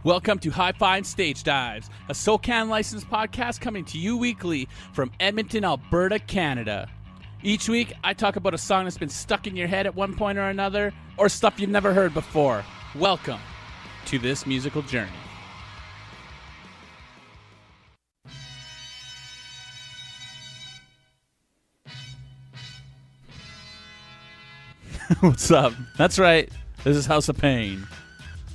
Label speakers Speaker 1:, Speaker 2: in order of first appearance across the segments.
Speaker 1: Welcome to Hi-Fi and Stage Dives, a SoCan licensed podcast coming to you weekly from Edmonton, Alberta, Canada. Each week, I talk about a song that's been stuck in your head at one point or another, or stuff you've never heard before. Welcome to this musical journey. What's up? That's right, this is House of Pain.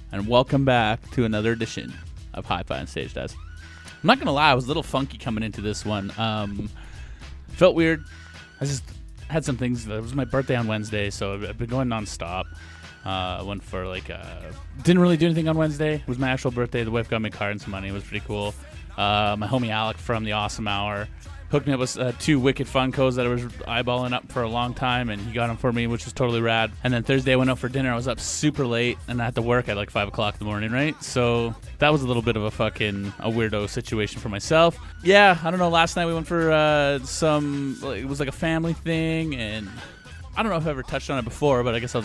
Speaker 1: And welcome back to another edition of Hi-Fi and Stage Dives. I'm not going to lie, I was a little funky coming into this one. Felt weird. I just had some things. It was my birthday on Wednesday, so I've been going nonstop. Went for didn't really do anything on Wednesday. It was my actual birthday. The wife got me a card and some money. It was pretty cool. My homie Alec from the Awesome Hour hooked me up with 2 Wicked Funkos that I was eyeballing up for a long time, and he got them for me, which was totally rad. And then Thursday I went out for dinner. I was up super late, and I had to work at 5 o'clock in the morning, right? So that was a little bit of a weirdo situation for myself. Yeah, I don't know. Last night we went for it was like a family thing, and I don't know if I've ever touched on it before, but I guess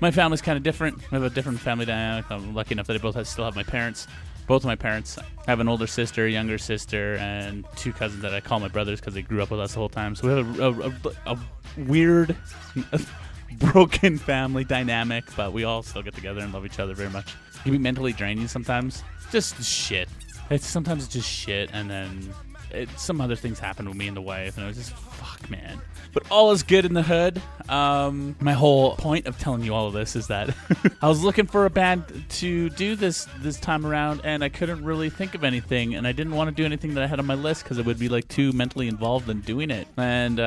Speaker 1: my family's kind of different. I have a different family dynamic. I'm lucky enough that I still have my parents. Both of my parents. I have an older sister, a younger sister, and 2 cousins that I call my brothers because they grew up with us the whole time. So we have a weird, broken family dynamic, but we all still get together and love each other very much. It can be mentally draining sometimes. Just shit. Sometimes it's just shit, and then some other things happen with me and the wife, and it was just, fuck, man. But all is good in the hood. My whole point of telling you all of this is that I was looking for a band to do this time around, and I couldn't really think of anything, and I didn't want to do anything that I had on my list because it would be too mentally involved in doing it. And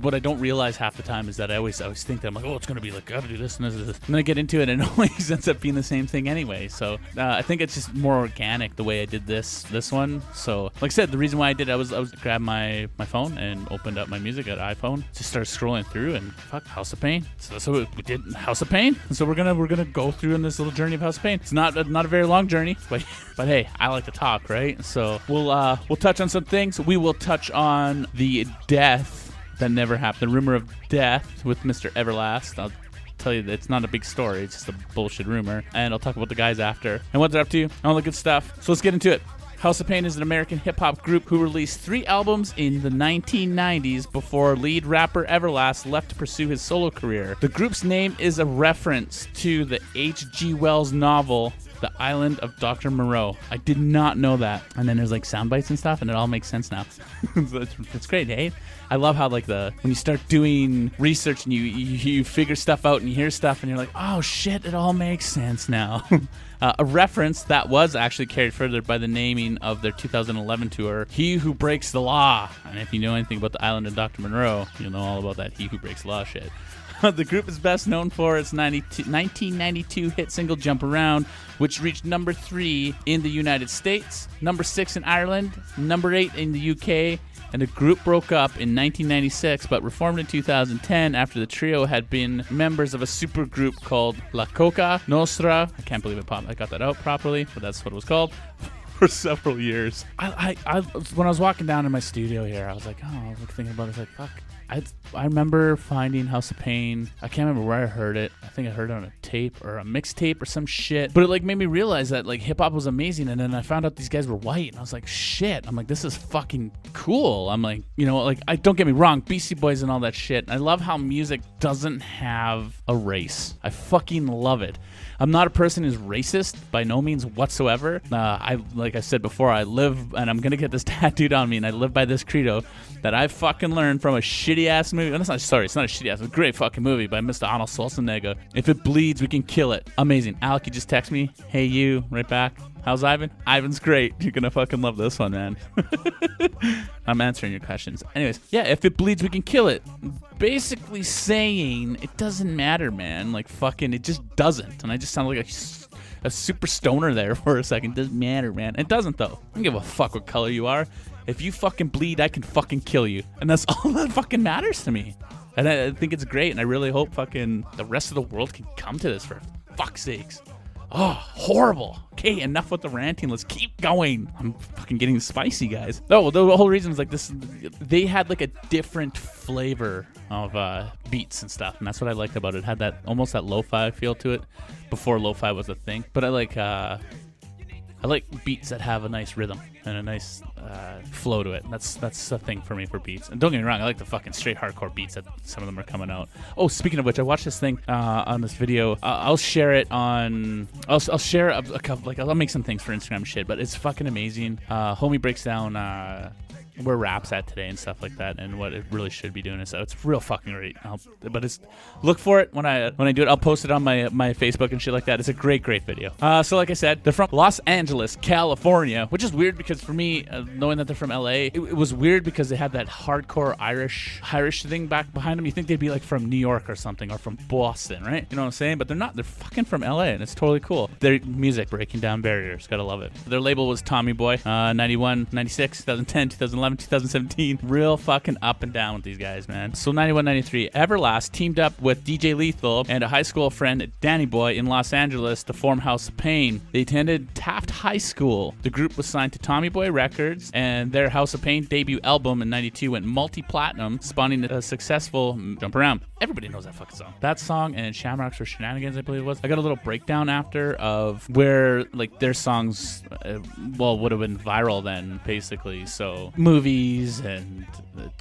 Speaker 1: what I don't realize half the time is that I always think that I'm like, oh, it's going to be gotta do this and this and this. And then I get into it, and it always ends up being the same thing anyway. So I think it's just more organic the way I did this one. So like I said, the reason why I did it, I was grabbed my phone and opened up my music at iPhone, just started scrolling through, and fuck, House of Pain. So we did House of Pain. And so we're gonna go through in this little journey of House of Pain. It's not a very long journey, but hey, I like to talk, right? So we'll touch on some things. We will touch on the death that never happened, the rumor of death with Mr. Everlast. I'll tell you that it's not a big story, it's just a bullshit rumor, and I'll talk about the guys after and what they're up to, all the good stuff. So let's get into it. House of Pain is an American hip-hop group who released 3 albums in the 1990s before lead rapper Everlast left to pursue his solo career. The group's name is a reference to the H.G. Wells novel, The Island of Dr. Moreau. I did not know that. And then there's sound bites and stuff, and it all makes sense now. It's great, hey? I love how when you start doing research and you figure stuff out and you hear stuff and you're like, oh shit, it all makes sense now. A reference that was actually carried further by the naming of their 2011 tour, He Who Breaks the Law. And if you know anything about the Island of Dr. Monroe, you'll know all about that He Who Breaks the Law shit. The group is best known for its 1992 hit single Jump Around, which reached number 3 in the United States, number 6 in Ireland, number 8 in the UK, and the group broke up in 1996 but reformed in 2010 after the trio had been members of a supergroup called La Coca Nostra. I can't believe I got that out properly, but that's what it was called. For several years. I when I was walking down in my studio here, I was like, oh, I was thinking about it. I was like, fuck. I remember finding House of Pain. I can't remember where I heard it. I think I heard it on a tape or a mixtape or some shit. But it made me realize that hip hop was amazing. And then I found out these guys were white, and I was like, shit. I'm like, this is fucking cool. I'm like, I don't get me wrong, Beastie Boys and all that shit. I love how music doesn't have a race. I fucking love it. I'm not a person who's racist by no means whatsoever. Like I said before, I live, and I'm gonna get this tattooed on me, and I live by this credo that I fucking learned from a shitty ass movie. And it's not a shitty ass. It's a great fucking movie by Mr. Arnold Schwarzenegger. If it bleeds, we can kill it. Amazing. Alec, you just text me. Hey, you. Right back. How's Ivan? Ivan's great. You're gonna fucking love this one, man. I'm answering your questions. Anyways, yeah, if it bleeds, we can kill it. Basically saying it doesn't matter, man. It just doesn't. And I just sound like a super stoner there for a second. Doesn't matter, man. It doesn't, though. I don't give a fuck what color you are. If you fucking bleed, I can fucking kill you. And that's all that fucking matters to me. And I think it's great, and I really hope fucking the rest of the world can come to this, for fuck's sakes. Oh, horrible. Okay, enough with the ranting. Let's keep going. I'm fucking getting spicy, guys. No, the whole reason is this. They had a different flavor of beats and stuff, and that's what I liked about it. It had almost that lo-fi feel to it before lo-fi was a thing. But I I like beats that have a nice rhythm and a nice flow to it. That's a thing for me for beats. And don't get me wrong, I like the fucking straight hardcore beats that some of them are coming out. Oh, speaking of which, I watched this thing on this video. I'll share it on. I'll share a couple. Like I'll make some things for Instagram shit, but it's fucking amazing. Homie breaks down where rap's at today and stuff like that, and what it really should be doing. So it's real fucking great. But it's look for it when I do it. I'll post it on my Facebook and shit like that. It's a great video. So like I said, they're from Los Angeles, California, which is weird because for me, knowing that they're from LA, it was weird because they had that hardcore Irish thing back behind them. You think they'd be like from New York or something, or from Boston, right? You know what I'm saying? But they're not. They're fucking from LA, and it's totally cool. Their music breaking down barriers. Gotta love it. Their label was Tommy Boy, 91, 96, 2010, 2011, 2017. Real fucking up and down with these guys, man. So 91, 93, Everlast teamed up with DJ Lethal and a high school friend, Danny Boy, in Los Angeles to form House of Pain. They attended Taft High School. The group was signed to Tommy Boy Records, and their House of Pain debut album in 92 went multi-platinum, spawning a successful Jump Around. Everybody knows that fucking song. That song and Shamrocks or Shenanigans, I believe it was. I got a little breakdown after of where like their songs would have been viral then, basically. So movies and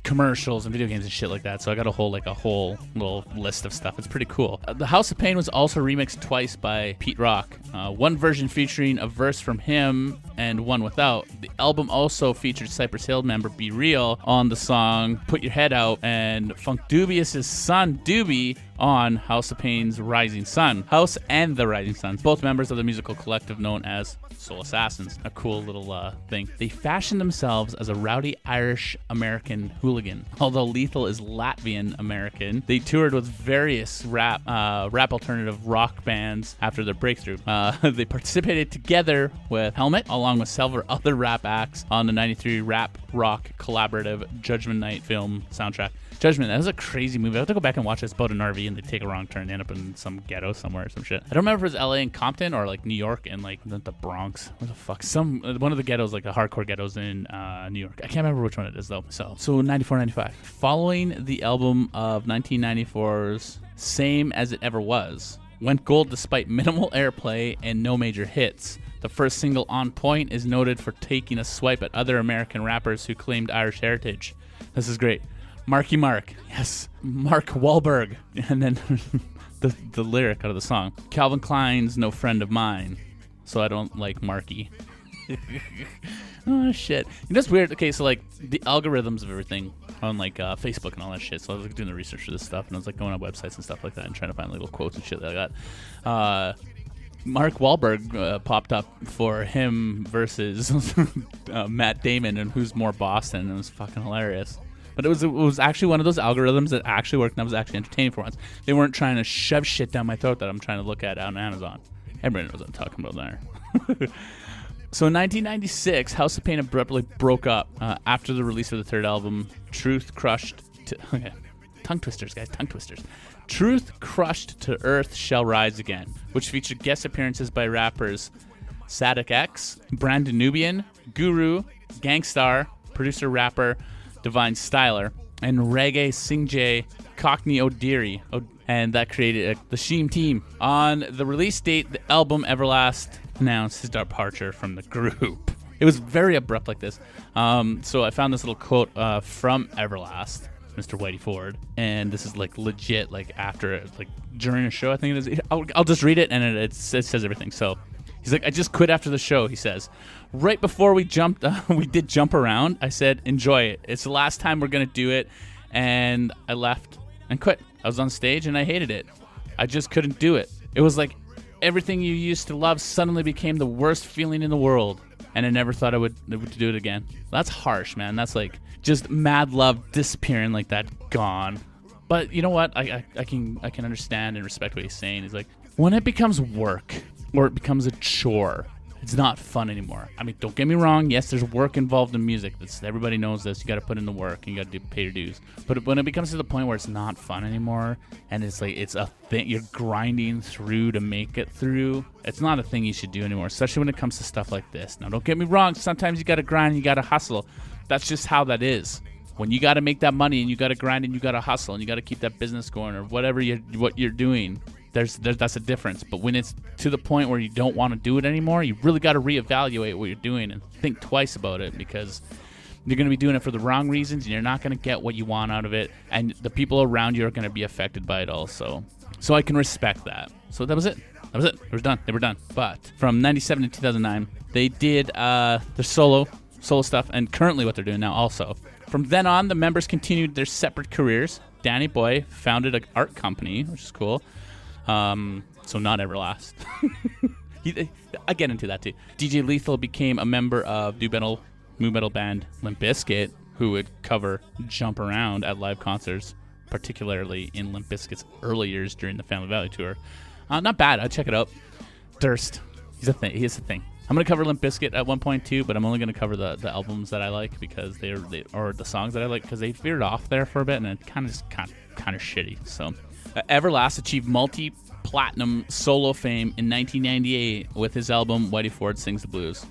Speaker 1: commercials and video games and shit like that. So I got a whole little list of stuff. It's pretty cool. The House of Pain was also remixed twice by Pete Rock. One version featuring a verse from him and one without. The album also featured Cypress Hill member Be Real on the song Put Your Head Out, and Funk Dubious's son Doobie on House of Pain's Rising Sun. House and the Rising Suns, both members of the musical collective known as Soul Assassins. A cool little thing. They fashioned themselves as a rowdy Irish American hooligan. Although Lethal is Latvian American, they toured with various rap alternative rock bands after their breakthrough. They participated together with Helmet along with several other rap acts on the 93 rap rock collaborative Judgment Night film soundtrack. Judgment, that was a crazy movie. I have to go back and watch it. It's about an RV and they take a wrong turn. They end up in some ghetto somewhere or some shit. I don't remember if it was LA and Compton or like New York and like the Bronx. What the fuck? One of the ghettos, like the hardcore ghettos in New York. I can't remember which one it is though. So 94, 95. Following the album of 1994's Same As It Ever Was, went gold despite minimal airplay and no major hits. The first single, On Point, is noted for taking a swipe at other American rappers who claimed Irish heritage. This is great. Marky Mark, yes, Mark Wahlberg, and then the lyric out of the song. Calvin Klein's no friend of mine, so I don't like Marky. Oh shit, that's weird. Okay, so like the algorithms of everything on like Facebook and all that shit. So I was like doing the research for this stuff, and I was like going on websites and stuff like that and trying to find little quotes and shit like that. Mark Wahlberg popped up for him versus Matt Damon and who's more Boston. It was fucking hilarious. But it was actually one of those algorithms that actually worked and that was actually entertaining for once. They weren't trying to shove shit down my throat that I'm trying to look at on Amazon. Everybody knows what I'm talking about there. So in 1996, House of Pain abruptly broke up after the release of the third album, Truth Crushed to... Okay. Tongue twisters, guys, tongue twisters. Truth Crushed to Earth Shall Rise Again, which featured guest appearances by rappers Sadik X, Brandon Nubian, Guru, Gangstar, producer-rapper Divine Styler, and reggae Singjay Cockney O'Deary, and that created the Sheem Team. On the release date, the album Everlast announced his departure from the group. It was very abrupt like this. So I found this little quote from Everlast, Mr. Whitey Ford, and this is like legit, like after, like during a show, I think it is. I'll just read it, and it says everything. So he's like, I just quit after the show, he says. Right before we did Jump Around, I said, enjoy it. It's the last time we're going to do it. And I left and quit. I was on stage and I hated it. I just couldn't do it. It was like everything you used to love suddenly became the worst feeling in the world. And I never thought I would do it again. That's harsh, man. That's like just mad love disappearing like that, gone. But you know what? I can understand and respect what he's saying. He's like, when it becomes work or it becomes a chore, it's not fun anymore. I mean, don't get me wrong. Yes, there's work involved in music. Everybody knows this. You got to put in the work and you got to pay your dues. But when it becomes to the point where it's not fun anymore, and it's like it's a thing you're grinding through to make it through, it's not a thing you should do anymore. Especially when it comes to stuff like this. Now, don't get me wrong. Sometimes you got to grind and you got to hustle. That's just how that is. When you got to make that money and you got to grind and you got to hustle and you got to keep that business going or whatever what you're doing. that's a difference. But when it's to the point where you don't want to do it anymore, you really got to reevaluate what you're doing and think twice about it, because you're going to be doing it for the wrong reasons and you're not going to get what you want out of it, and the people around you are going to be affected by it also. So I can respect that. So that was it. It was done. They were done. But from 97 to 2009, they did their solo stuff, and currently what they're doing now also. From then on, the members continued their separate careers. Danny Boy founded an art company, which is cool. So not Everlast. I get into that too. DJ Lethal became a member of new metal band Limp Bizkit, who would cover Jump Around at live concerts, particularly in Limp Bizkit's early years during the Family Valley tour. Not bad. I'd check it out. Durst. He is a thing. I'm going to cover Limp Bizkit at one point too, but I'm only going to cover the albums that I like, because or the songs that I like, because they veered off there for a bit and it kind of shitty. So Everlast achieved multi-platinum solo fame in 1998 with his album Whitey Ford Sings the Blues.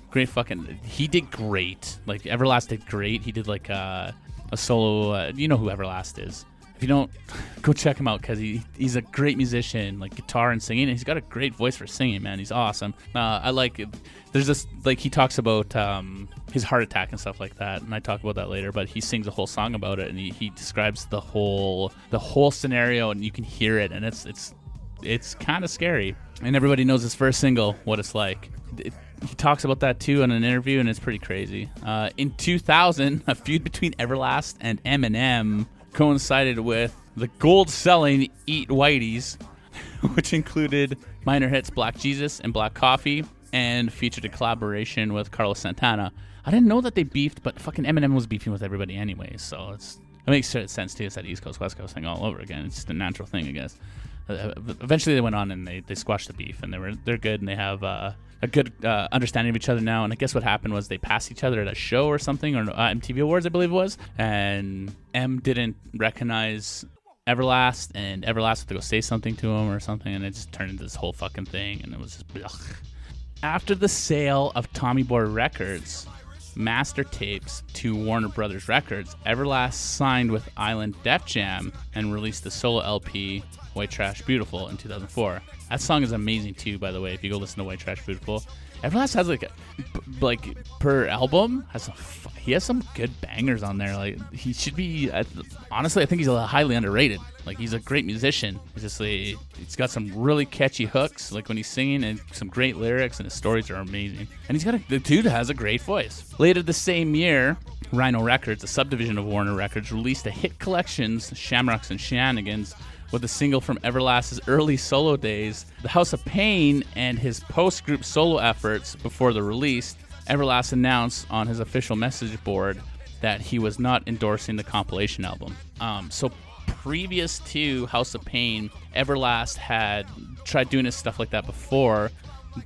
Speaker 1: He did great. Like, Everlast did great. He did like a solo, you know who Everlast is. If you don't, go check him out, because he's a great musician, like guitar and singing, and he's got a great voice for singing, man. He's awesome. I like it. There's this, like, he talks about his heart attack and stuff like that, and I talk about that later, but he sings a whole song about it, and he describes the whole scenario, and you can hear it, and it's kind of scary. And everybody knows his first single, What It's Like. He talks about that too in an interview, and it's pretty crazy. In 2000, a feud between Everlast and Eminem coincided with the gold-selling Eat Whiteys, which included minor hits Black Jesus and Black Coffee, and featured a collaboration with Carlos Santana. I didn't know that they beefed, but fucking Eminem was beefing with everybody anyway, so it makes sense too. It's that East Coast, West Coast thing all over again. It's just a natural thing, I guess. Eventually they went on and they squashed the beef, and they're good, and they have a good understanding of each other now. And I guess what happened was they passed each other at a show or something, or MTV Awards, I believe it was, and M didn't recognize Everlast, and Everlast had to go say something to him or something, and it just turned into this whole fucking thing, and it was just ugh. After the sale of Tommy Boy Records master tapes to Warner Brothers Records, Everlast signed with Island Def Jam and released the solo LP White Trash Beautiful in 2004. That song is amazing too, by the way. If you go listen to White Trash Beautiful, Everlast has like per album he has some good bangers on there. Like, he should be, honestly, I think he's highly underrated. Like, he's a great musician. He's got some really catchy hooks, like when he's singing, and some great lyrics, and his stories are amazing. And the dude has a great voice. Later the same year, Rhino Records, a subdivision of Warner Records, released a hit collections, Shamrocks and Shenanigans, with a single from Everlast's early solo days, The House of Pain, and his post-group solo efforts before the release. Everlast announced on his official message board that he was not endorsing the compilation album. So previous to House of Pain, Everlast had tried doing his stuff like that before.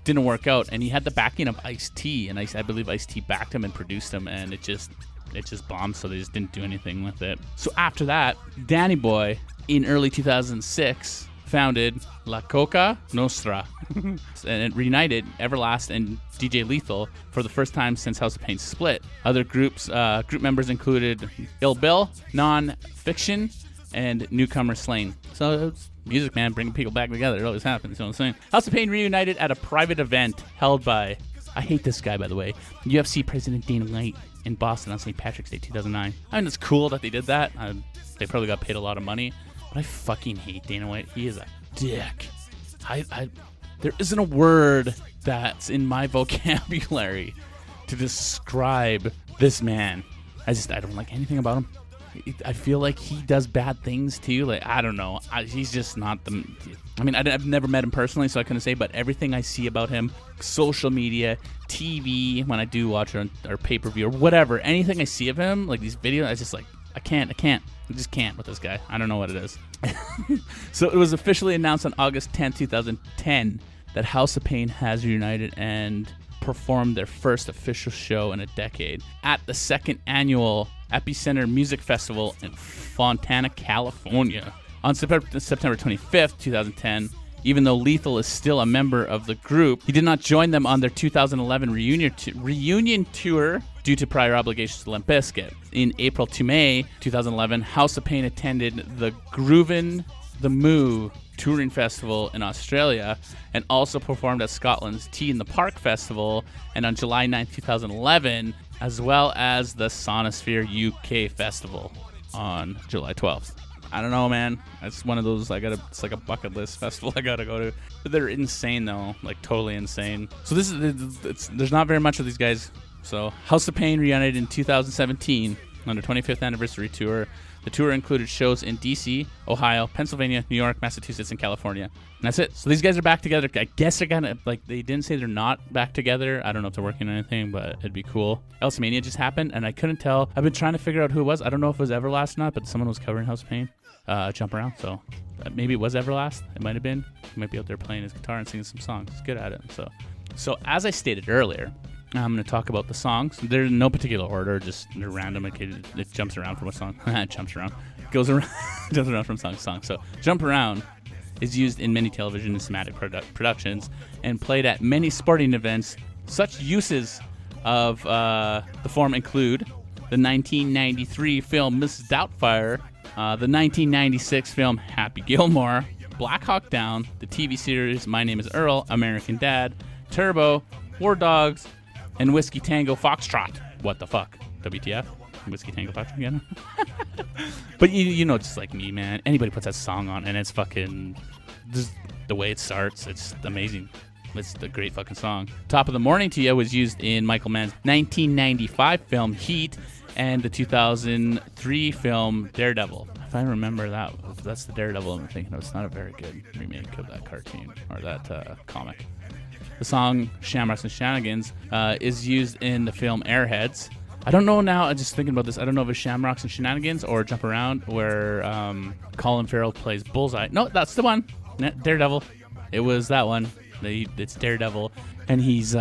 Speaker 1: Didn't work out, and he had the backing of Ice-T, and I believe Ice-T backed him and produced him, and it just bombed, so they just didn't do anything with it. So after that, Danny Boy, in early 2006, founded La Coca Nostra, and it reunited Everlast and DJ Lethal for the first time since House of Pain split. Other group members included Ill Bill, Non-Fiction, and Newcomer Slain. So it's music, man, bringing people back together. It always happens, you know what I'm saying? House of Pain reunited at a private event held by, I hate this guy, by the way, UFC President Dana White in Boston on St. Patrick's Day 2009. I mean, it's cool that they did that. They probably got paid a lot of money. But I fucking hate Dana White. He is a dick. There isn't a word that's in my vocabulary to describe this man. I don't like anything about him. I feel like he does bad things too. Like, I don't know. He's just not the... I mean, I've never met him personally, so I couldn't say, but everything I see about him, social media, TV, when I do watch it or pay-per-view or whatever, anything I see of him, like these videos, I just like, I just can't with this guy. I don't know what it is. So it was officially announced on August 10, 2010 that House of Pain has reunited and performed their first official show in a decade at the second annual Epicenter Music Festival in Fontana, California. On September 25th, 2010, even though Lethal is still a member of the group, he did not join them on their 2011 reunion tour due to prior obligations to Limp Bizkit. In April to May 2011, House of Pain attended the Groovin' the Moo touring festival in Australia, and also performed at Scotland's Tea in the Park Festival, and on July 9th, 2011, as well as the Sonosphere UK Festival on July 12th. I don't know, man. It's one of those, it's like a bucket list festival I gotta go to. But they're insane, though. Like, totally insane. So there's not very much of these guys. So House of Pain reunited in 2017 on their 25th anniversary tour. The tour included shows in D.C., Ohio, Pennsylvania, New York, Massachusetts, and California. And that's it. So these guys are back together. I guess they're gonna, they didn't say they're not back together. I don't know if they're working on anything, but it'd be cool. Elsa Mania just happened, and I couldn't tell. I've been trying to figure out who it was. I don't know if it was Everlast or not, but someone was covering House of Pain. Jump Around. So maybe it was Everlast. It might have been. He might be out there playing his guitar and singing some songs. He's good at it. So as I stated earlier, I'm going to talk about the songs. They're in no particular order, just they're random. It jumps around from a song. It jumps around. Goes around, jumps around from song to song. So Jump Around is used in many television and cinematic productions and played at many sporting events. Such uses of the form include the 1993 film Mrs. Doubtfire, the 1996 film Happy Gilmore, Black Hawk Down, the TV series My Name is Earl, American Dad, Turbo, War Dogs, and Whiskey Tango Foxtrot. What the fuck? WTF? Whiskey Tango Foxtrot again? But you know, just like me, man. Anybody puts that song on, and it's fucking... Just the way it starts, it's amazing. It's a great fucking song. Top of the Morning to You was used in Michael Mann's 1995 film Heat and the 2003 film Daredevil. If I remember that, if that's the Daredevil I'm thinking of. It's not a very good remake of that cartoon or that comic. The song Shamrocks and Shenanigans is used in the film Airheads. I don't know now, I'm just thinking about this. I don't know if it's Shamrocks and Shenanigans or Jump Around where Colin Farrell plays Bullseye. No, that's the one. Daredevil. It was that one. It's Daredevil. And he's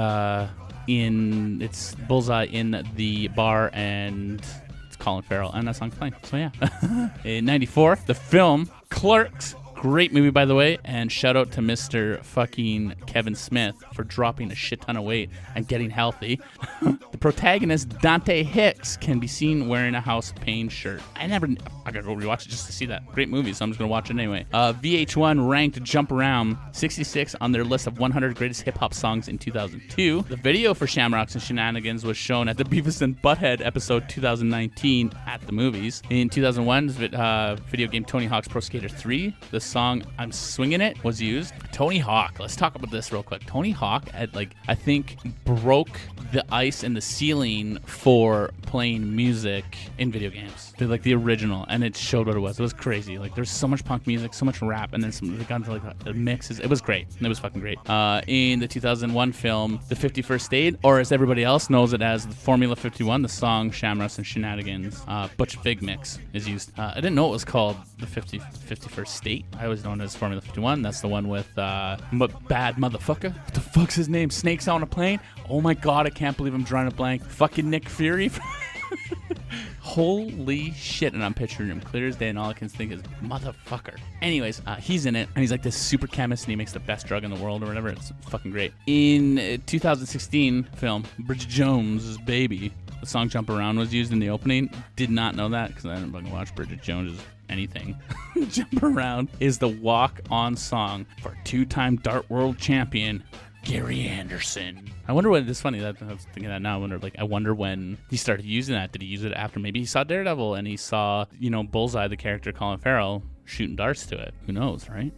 Speaker 1: it's Bullseye in the bar and it's Colin Farrell. And that song's playing. So yeah. In 94, the film Clerks. Great movie, by the way, and shout out to Mr. fucking Kevin Smith for dropping a shit ton of weight and getting healthy. The protagonist, Dante Hicks, can be seen wearing a House of Pain shirt. I gotta go rewatch it just to see that. Great movie, so I'm just gonna watch it anyway. VH1 ranked Jump Around 66 on their list of 100 greatest hip-hop songs in 2002. The video for Shamrocks and Shenanigans was shown at the Beavis and Butthead episode 2019 at the movies. In 2001, video game Tony Hawk's Pro Skater 3, the song I'm Swinging It was used. Tony Hawk, let's talk about this real quick. Tony Hawk I think broke the ice in the ceiling for playing music in video games. They're like the original, and it showed what it was. It was crazy. Like there's so much punk music, so much rap, and then they got into like the mixes. It was great. It was fucking great. In the 2001 film The 51st Date, or as everybody else knows it as the Formula 51, the song Shamrocks and Shenanigans, Butch Vig mix is used. I didn't know it was called the 51st State. I always known it as Formula 51. That's the one with Bad Motherfucker. What the fuck's his name? Snakes on a Plane? Oh my god, I can't believe I'm drawing a blank. Fucking Nick Fury. Holy shit, and I'm picturing him clear as day, and all I can think is motherfucker. Anyways, he's in it, and he's like this super chemist, and he makes the best drug in the world or whatever. It's fucking great. In 2016 film Bridget Jones' Baby, the song Jump Around was used in the opening. Did not know that because I didn't fucking watch Bridget Jones' anything. Jump Around is the walk-on song for two-time Dart World Champion Gary Anderson. I wonder what it's funny that I was thinking that now. I wonder when he started using that. Did he use it after maybe he saw Daredevil and he saw, Bullseye, the character Colin Farrell, shooting darts to it? Who knows, right?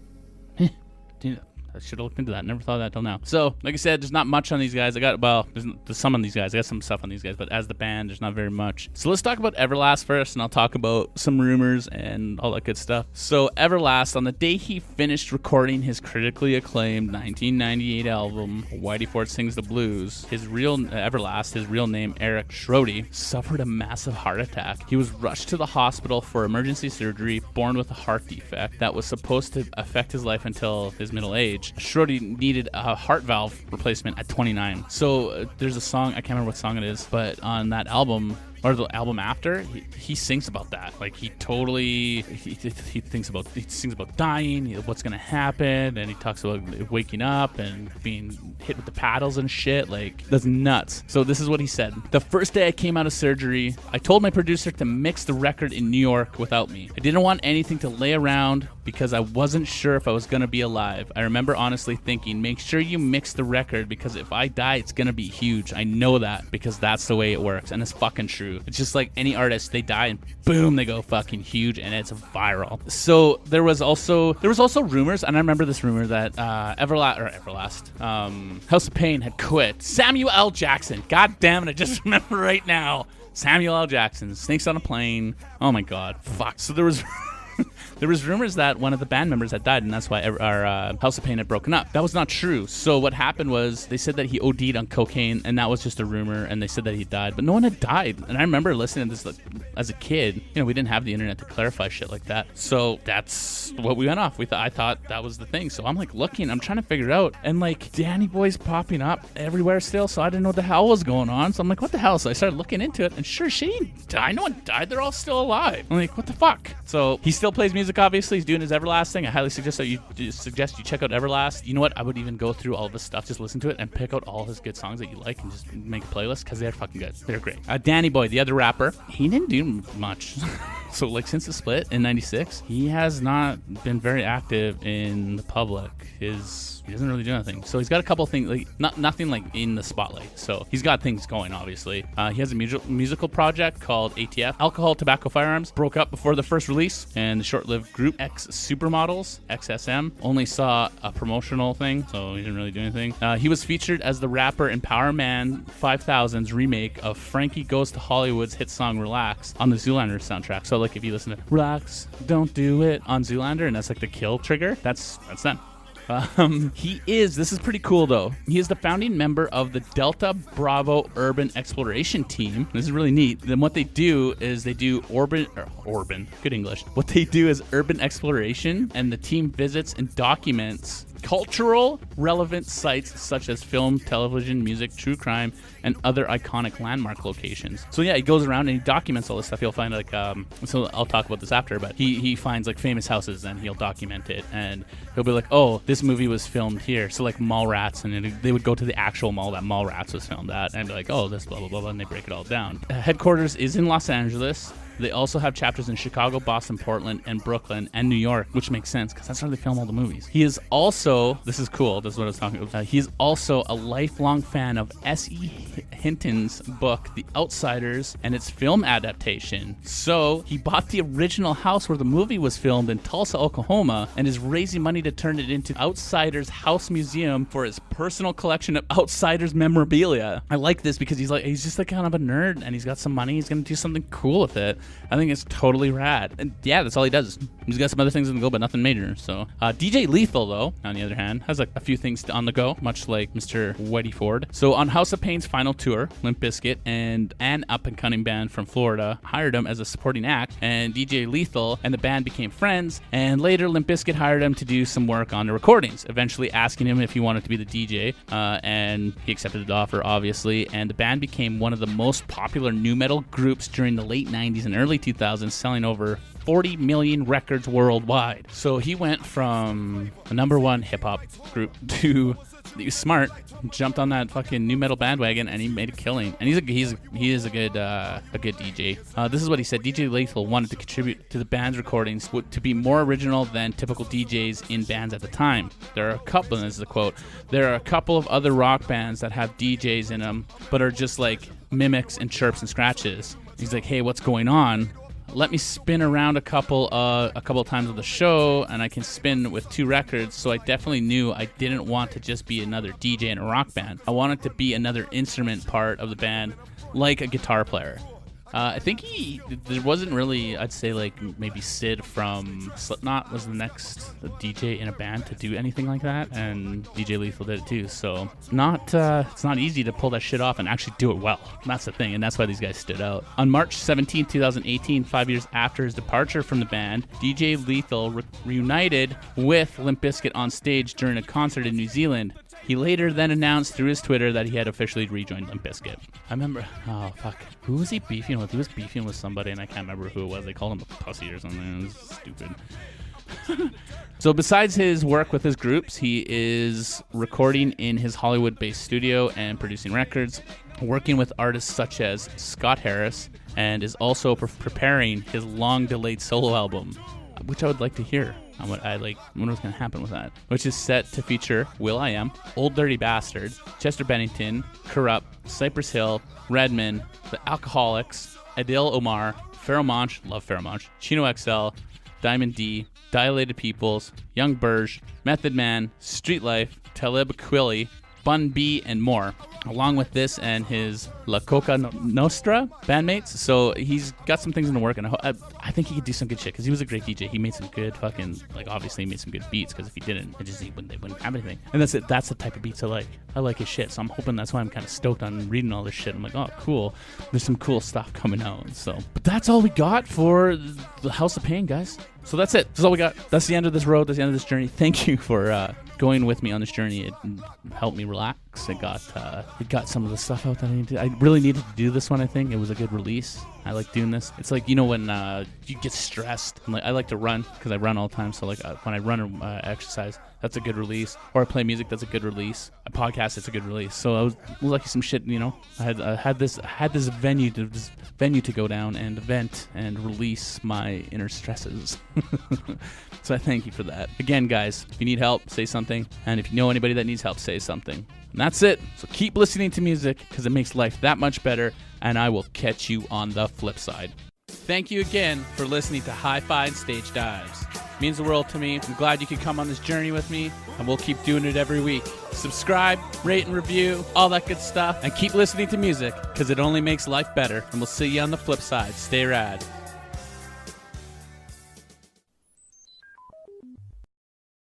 Speaker 1: I should have looked into that. Never thought of that till now. So, like I said, there's not much on these guys. There's some on these guys. I got some stuff on these guys, but as the band, there's not very much. So let's talk about Everlast first, and I'll talk about some rumors and all that good stuff. So Everlast, on the day he finished recording his critically acclaimed 1998 album, Whitey Ford Sings the Blues, his real name, Eric Schrody, suffered a massive heart attack. He was rushed to the hospital for emergency surgery, born with a heart defect that was supposed to affect his life until his middle age. Schrody needed a heart valve replacement at 29. So there's a song, I can't remember what song it is, but on that album, or the album after, he sings about that. Like he sings about dying, what's gonna happen, and he talks about waking up and being hit with the paddles and shit. Like that's nuts. So this is what he said: the first day I came out of surgery, I told my producer to mix the record in New York without me. I didn't want anything to lay around because I wasn't sure if I was gonna be alive. I remember honestly thinking, make sure you mix the record because if I die, it's gonna be huge. I know that because that's the way it works, and it's fucking true. It's just like any artist, they die and boom, they go fucking huge, and it's viral. So there was also rumors, and I remember this rumor that House of Pain had quit. Samuel L. Jackson. God damn it, I just remember right now. Samuel L. Jackson, Snakes on a Plane. Oh my god, fuck. So there was rumors that one of the band members had died, and that's why our House of Pain had broken up. That was not true. So what happened was they said that he OD'd on cocaine, and that was just a rumor, and they said that he died, but no one had died. And I remember listening to this as a kid. We didn't have the internet to clarify shit like that. So that's what we went off. I thought that was the thing. So I'm like looking, I'm trying to figure it out, and like Danny Boy's popping up everywhere still, so I didn't know what the hell was going on. So I'm like, what the hell? So I started looking into it, and sure, she didn't die. No one died. They're all still alive. I'm like, what the fuck? So he still plays music, obviously. He's doing his Everlast thing. I highly suggest you check out Everlast. You know what? I would even go through all of his stuff, just listen to it, and pick out all his good songs that you like, and just make a playlist because they're fucking good. They're great. Danny Boy, the other rapper, he didn't do much. So like since the split in '96, he has not been very active in the public. He doesn't really do anything. So he's got a couple things, like nothing like in the spotlight. So he's got things going, obviously. He has a musical project called ATF, Alcohol, Tobacco, Firearms. Broke up before the first release, and the short-lived group X Supermodels, XSM, only saw a promotional thing, so he didn't really do anything. He was featured as the rapper in Power Man 5000's remake of Frankie Goes to Hollywood's hit song Relax on the Zoolander soundtrack. So like if you listen to Relax, Don't Do It on Zoolander, and that's like the kill trigger, that's them. This is pretty cool though. He is the founding member of the Delta Bravo Urban Exploration Team. This is really neat. Then what they do is they do good English. What they do is urban exploration, and the team visits and documents cultural relevant sites such as film, television, music, true crime, and other iconic landmark locations. So yeah, he goes around and he documents all this stuff. He'll find like so I'll talk about this after, but he finds like famous houses and he'll document it, and he'll be like, oh, this movie was filmed here. So like Mallrats, and they would go to the actual mall that Mallrats was filmed at and be like, oh, this blah blah blah, and they break it all down. Headquarters is in Los Angeles. They also have chapters in Chicago, Boston, Portland, and Brooklyn, and New York, which makes sense because that's where they film all the movies. He is also, this is cool, this is what I was talking about, he is also a lifelong fan of S.E. Hinton's book, The Outsiders, and its film adaptation. So he bought the original house where the movie was filmed in Tulsa, Oklahoma, and is raising money to turn it into Outsiders House Museum for his personal collection of Outsiders memorabilia. I like this because he's just like kind of a nerd, and he's got some money. He's going to do something cool with it. I think it's totally rad. And yeah, that's all he does. He's got some other things on the go, but nothing major. So DJ Lethal, though, on the other hand, has like a few things on the go, much like Mr. Whitey Ford. So on House of Pain's final tour, Limp Bizkit and an up-and-coming band from Florida hired him as a supporting act, and DJ Lethal and the band became friends, and later Limp Bizkit hired him to do some work on the recordings, eventually asking him if he wanted to be the DJ, and he accepted the offer, obviously, and the band became one of the most popular nu metal groups during the late 90s and early 2000s, selling over 40 million records worldwide. So he went from a number one hip-hop group to, he was smart, jumped on that fucking nu metal bandwagon, and he made a killing. And he is a good DJ. This is what he said: DJ Lethal wanted to contribute to the band's recordings to be more original than typical DJs in bands at the time. There are a couple, and this is a quote, there are a couple of other rock bands that have DJs in them, but are just like mimics and chirps and scratches. He's like, hey, what's going on? Let me spin around a couple of times on the show, and I can spin with 2 records. So I definitely knew I didn't want to just be another DJ in a rock band. I wanted to be another instrument part of the band, like a guitar player. I think there wasn't really, I'd say like maybe Sid from Slipknot was the next DJ in a band to do anything like that, and DJ Lethal did it too. So it's not easy to pull that shit off and actually do it well. That's the thing, and that's why these guys stood out. On March 17, 2018, 5 years after his departure from the band, DJ Lethal reunited with Limp Bizkit on stage during a concert in New Zealand. He later then announced through his Twitter that he had officially rejoined Limp Bizkit. I remember, oh fuck, who was he beefing with? He was beefing with somebody and I can't remember who it was. They called him a pussy or something. It was stupid. So besides his work with his groups, he is recording in his Hollywood-based studio and producing records, working with artists such as Scott Harris, and is also preparing his long-delayed solo album, which I would like to hear. What was going to happen with that, which is set to feature Will.i.am, Old Dirty Bastard, Chester Bennington, Corrupt, Cypress Hill, Redman, The Alcoholics, Adil Omar, Pharoah Monch, love Pharoah Monch, Chino XL, Diamond D, Dilated Peoples, Young Burge, Method Man, Street Life, Talib Kweli, Bun B, and more, along with this and his La Coca Nostra bandmates. So he's got some things in the work, and I think he could do some good shit because he was a great DJ. He made some good fucking, obviously he made some good beats, because if he didn't, they wouldn't have anything. And that's it. That's the type of beats I like. I like his shit, so I'm hoping that's why I'm kind of stoked on reading all this shit. I'm like, oh, cool. There's some cool stuff coming out. So, but that's all we got for the House of Pain, guys. So that's it. That's all we got. That's the end of this road. That's the end of this journey. Thank you for going with me on this journey. It helped me relax. It got some of the stuff out that I needed. I really needed to do this one. I think it was a good release. I like doing this. It's like, when you get stressed. I like to run because I run all the time. So when I run or exercise, that's a good release. Or I play music, that's a good release. A podcast, it's a good release. So I was lucky some shit. I had this venue to go down and vent and release my inner stresses. So I thank you for that. Again, guys, if you need help, say something. And if you know anybody that needs help, say something. And that's it. So keep listening to music because it makes life that much better. And I will catch you on the flip side. Thank you again for listening to Hi-Fi and Stage Dives. It means the world to me. I'm glad you could come on this journey with me, and we'll keep doing it every week. Subscribe, rate and review, all that good stuff, and keep listening to music because it only makes life better. And we'll see you on the flip side. Stay rad.